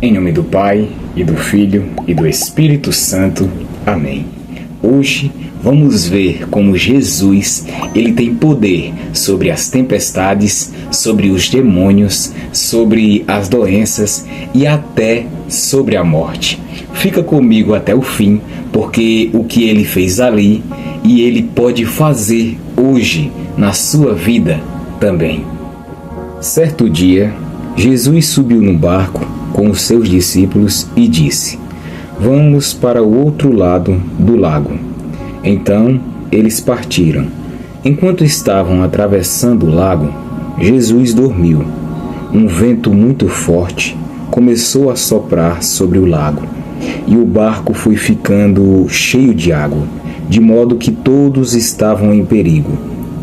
Em nome do Pai, e do Filho, e do Espírito Santo. Amém. Hoje vamos ver como Jesus, ele tem poder sobre as tempestades, sobre os demônios, sobre as doenças e até sobre a morte. Fica comigo até o fim, porque o que ele fez ali, e ele pode fazer hoje na sua vida também. Certo dia, Jesus subiu no barco com os seus discípulos e disse: "Vamos para o outro lado do lago." Então eles partiram. Enquanto estavam atravessando o lago, Jesus dormiu. Um vento muito forte começou a soprar sobre o lago, e o barco foi ficando cheio de água, de modo que todos estavam em perigo.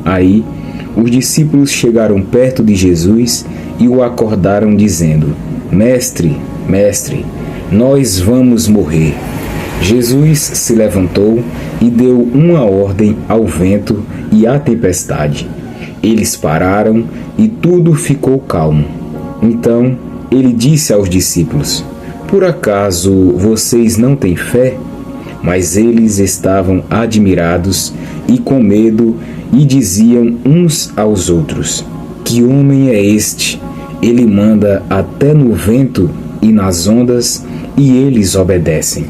Aí, os discípulos chegaram perto de Jesus e o acordaram dizendo: "Mestre, mestre, nós vamos morrer." Jesus se levantou e deu uma ordem ao vento e à tempestade. Eles pararam e tudo ficou calmo. Então ele disse aos discípulos: "Por acaso vocês não têm fé?" Mas eles estavam admirados e com medo e diziam uns aos outros: "Que homem é este? Ele manda até no vento e nas ondas e eles obedecem."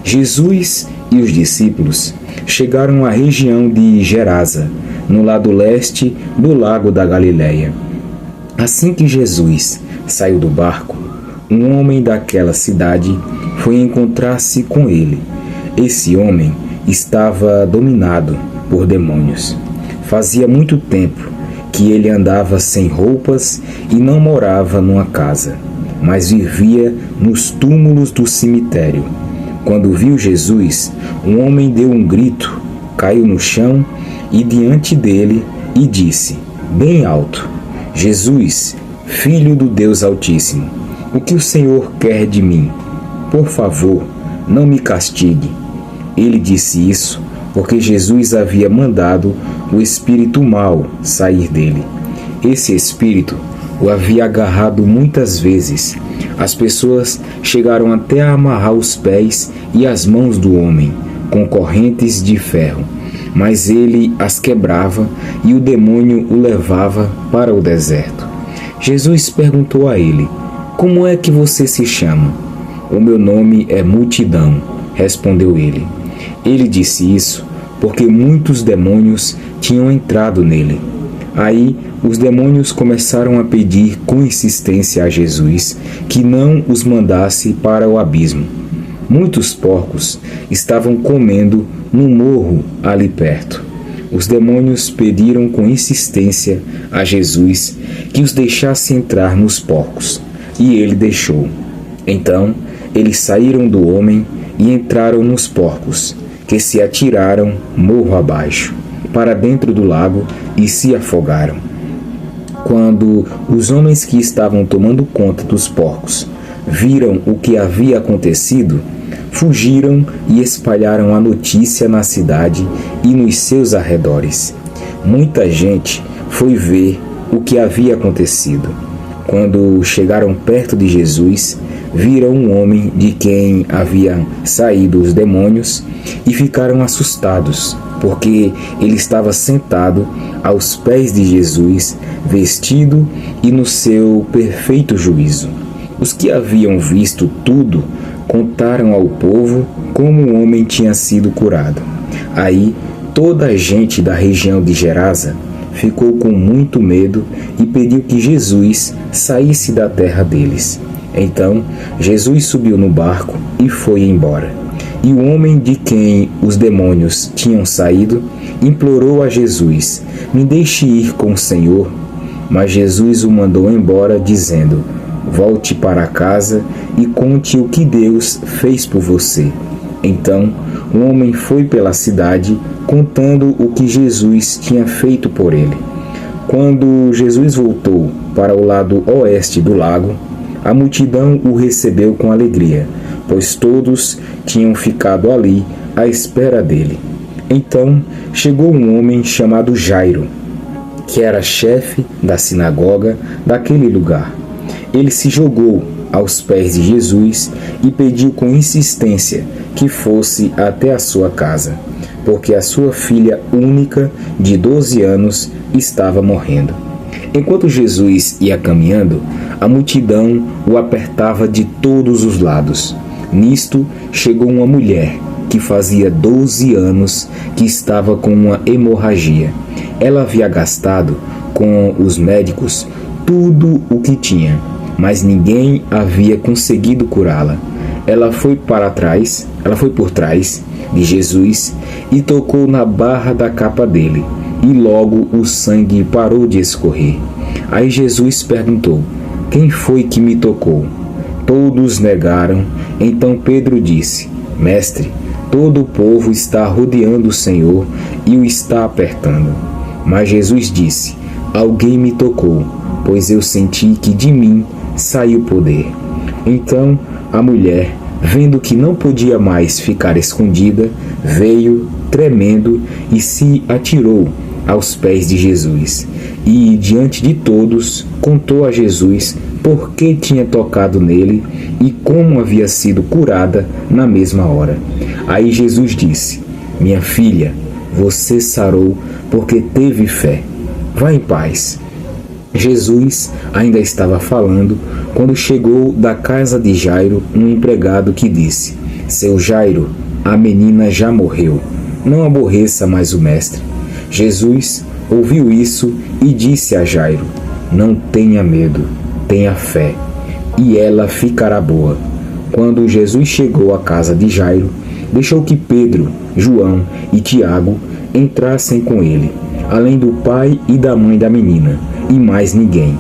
Jesus e os discípulos chegaram à região de Gerasa, no lado leste do lago da Galileia. Assim que Jesus saiu do barco, um homem daquela cidade foi encontrar-se com ele. Esse homem estava dominado por demônios. Fazia muito tempo que ele andava sem roupas e não morava numa casa, mas vivia nos túmulos do cemitério. Quando viu Jesus, um homem deu um grito, caiu no chão e diante dele e disse, bem alto: "Jesus, Filho do Deus Altíssimo, o que o Senhor quer de mim? Por favor, não me castigue." Ele disse isso porque Jesus havia mandado o espírito mau sair dele. Esse espírito o havia agarrado muitas vezes. As pessoas chegaram até a amarrar os pés e as mãos do homem com correntes de ferro, mas ele as quebrava e o demônio o levava para o deserto. Jesus perguntou a ele: "Como é que você se chama?" "O meu nome é Multidão", respondeu ele. Ele disse isso porque muitos demônios tinham entrado nele. Aí os demônios começaram a pedir com insistência a Jesus que não os mandasse para o abismo. Muitos porcos estavam comendo no morro ali perto. Os demônios pediram com insistência a Jesus que os deixasse entrar nos porcos, e ele deixou. Então eles saíram do homem e entraram nos porcos, que se atiraram morro abaixo, para dentro do lago e se afogaram. Quando os homens que estavam tomando conta dos porcos viram o que havia acontecido, fugiram e espalharam a notícia na cidade e nos seus arredores. Muita gente foi ver o que havia acontecido. Quando chegaram perto de Jesus, viram um homem de quem haviam saído os demônios e ficaram assustados, porque ele estava sentado aos pés de Jesus, vestido e no seu perfeito juízo. Os que haviam visto tudo contaram ao povo como o homem tinha sido curado. Aí toda a gente da região de Gerasa ficou com muito medo e pediu que Jesus saísse da terra deles. Então Jesus subiu no barco e foi embora. E o homem de quem os demônios tinham saído implorou a Jesus: "Me deixe ir com o Senhor." Mas Jesus o mandou embora, dizendo: "Volte para casa e conte o que Deus fez por você." Então o homem foi pela cidade contando o que Jesus tinha feito por ele. Quando Jesus voltou para o lado oeste do lago, a multidão o recebeu com alegria, pois todos tinham ficado ali à espera dele. Então chegou um homem chamado Jairo, que era chefe da sinagoga daquele lugar. Ele se jogou aos pés de Jesus e pediu com insistência que fosse até a sua casa, porque a sua filha única, de 12 anos, estava morrendo. Enquanto Jesus ia caminhando, a multidão o apertava de todos os lados. Nisto, chegou uma mulher que fazia 12 anos que estava com uma hemorragia. Ela havia gastado com os médicos tudo o que tinha, mas ninguém havia conseguido curá-la. Ela foi por trás de Jesus e tocou na barra da capa dele, e logo o sangue parou de escorrer. Aí Jesus perguntou: quem foi que me tocou? Todos negaram. Então Pedro disse: Mestre, todo o povo está rodeando o Senhor e o está apertando. Mas Jesus disse: alguém me tocou, pois eu senti que de mim saiu poder. Então a mulher, vendo que não podia mais ficar escondida, veio tremendo e se atirou aos pés de Jesus. E, diante de todos, contou a Jesus por que tinha tocado nele e como havia sido curada na mesma hora. Aí Jesus disse: minha filha, você sarou porque teve fé. Vá em paz. Jesus ainda estava falando quando chegou da casa de Jairo um empregado que disse: seu Jairo, a menina já morreu. Não aborreça mais o mestre. Jesus ouviu isso e disse a Jairo: não tenha medo, tenha fé, e ela ficará boa. Quando Jesus chegou à casa de Jairo, deixou que Pedro, João e Tiago entrassem com ele, além do pai e da mãe da menina, e mais ninguém.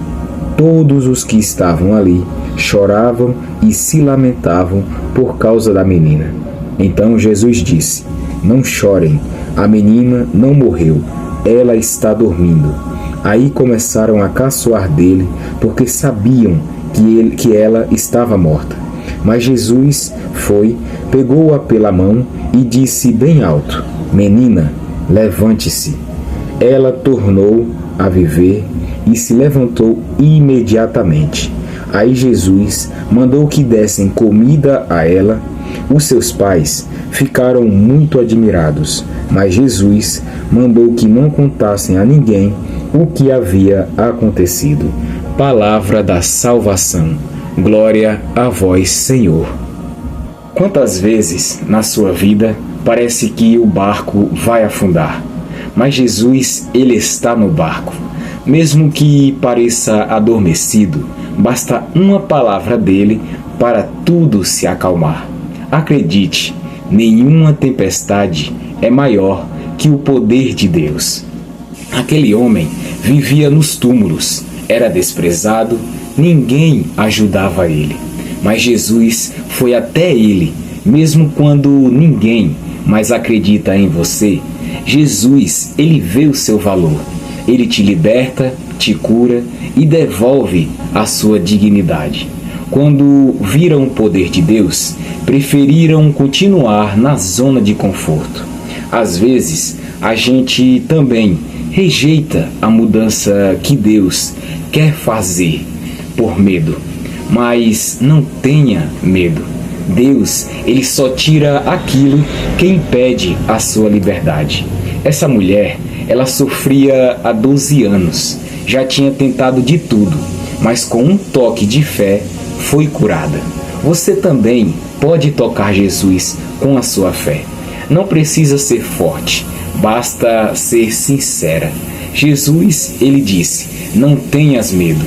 Todos os que estavam ali choravam e se lamentavam por causa da menina. Então Jesus disse: não chorem, a menina não morreu, ela está dormindo. Aí começaram a caçoar dele, porque sabiam que ela estava morta. Mas Jesus foi, pegou-a pela mão e disse bem alto: menina, levante-se. Ela tornou a viver e se levantou imediatamente. Aí Jesus mandou que dessem comida a ela. Os seus pais ficaram muito admirados, mas Jesus mandou que não contassem a ninguém o que havia acontecido. Palavra da salvação. Glória a vós, Senhor. Quantas vezes na sua vida parece que o barco vai afundar, mas Jesus, ele está no barco. Mesmo que pareça adormecido, basta uma palavra dele para tudo se acalmar. Acredite, nenhuma tempestade é maior que o poder de Deus. Aquele homem vivia nos túmulos, era desprezado, ninguém ajudava ele. Mas Jesus foi até ele, mesmo quando ninguém mais acredita em você. Jesus, ele vê o seu valor. Ele te liberta, te cura e devolve a sua dignidade. Quando viram o poder de Deus, preferiram continuar na zona de conforto. Às vezes, a gente também rejeita a mudança que Deus quer fazer por medo. Mas não tenha medo. Deus, ele só tira aquilo que impede a sua liberdade. Essa mulher, ela sofria há 12 anos, já tinha tentado de tudo, mas com um toque de fé foi curada. Você também pode tocar Jesus com a sua fé. Não precisa ser forte, basta ser sincera. Jesus, ele disse: não tenhas medo,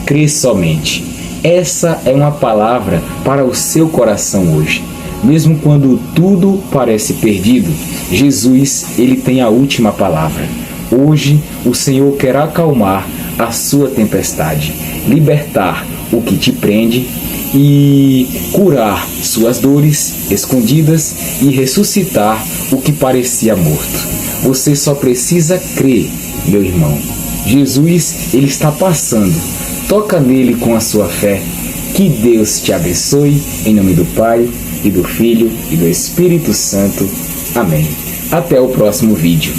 crê somente. Essa é uma palavra para o seu coração hoje. Mesmo quando tudo parece perdido, Jesus, ele tem a última palavra. Hoje, o Senhor quer acalmar a sua tempestade, libertar o que te prende e curar suas dores escondidas e ressuscitar o que parecia morto. Você só precisa crer, meu irmão. Jesus, ele está passando. Toca nele com a sua fé. Que Deus te abençoe, em nome do Pai, e do Filho, e do Espírito Santo. Amém. Até o próximo vídeo.